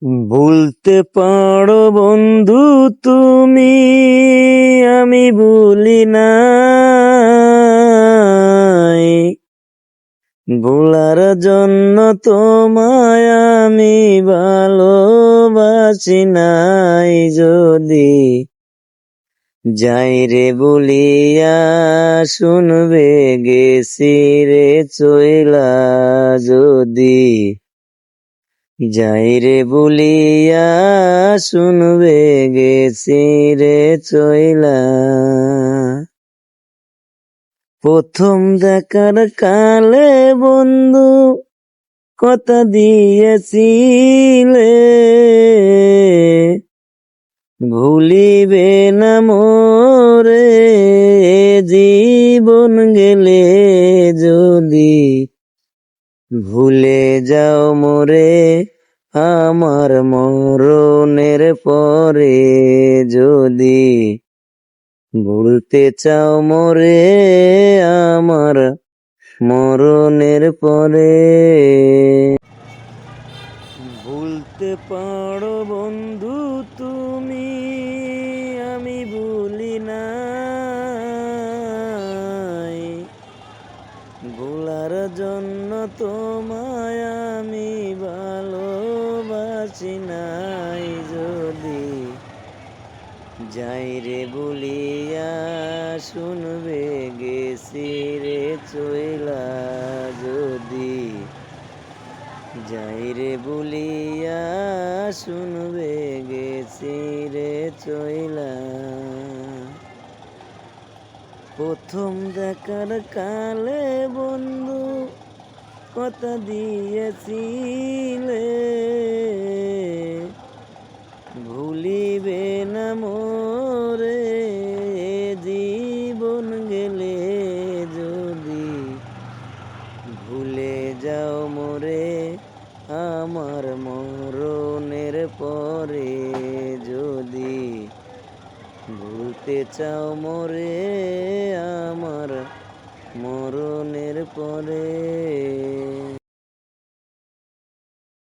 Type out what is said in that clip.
ভুলতে পারো বন্ধু তুমি, আমি ভুলি নাই। ভোলার জন্য তোমায় আমি ভালোবাসি নাই। যদি যাই রে বলিয়া শুনবে গেছি রে চইলা। যদি যাই রে বলিয়া শুনবে গেছি রে চইলা। প্রথম দেখার কালে বন্ধু কথা দিয়েছিলে, ভুলিবে না মোরে জীবন গেলে। যদি ভুলে যাও মোরে আমার মরণের পরে। যদি ভুলতে চাও মোরে আমার মরণের পরে। ভুলতে পারো বন্ধু তুমি, আমি ভুলি নাই। ভোলার জন্য তোমায় আমি ভালোবাসি নাই। যদি যাই রে বলিয়া শুনবে গেছি রে চইলা। যদি যাই রে বলিয়া শুনবে গেছি রে চইলা। প্রথম দেখার কালে বন্ধু কথা দিয়েছিলে, ভুলিবে না মোরে জীবন গেলে। যদি ভুলে যাও মোরে আমার মরণের পরে। যদি ভুলতে চাও মোরে আমার মরণের পরে।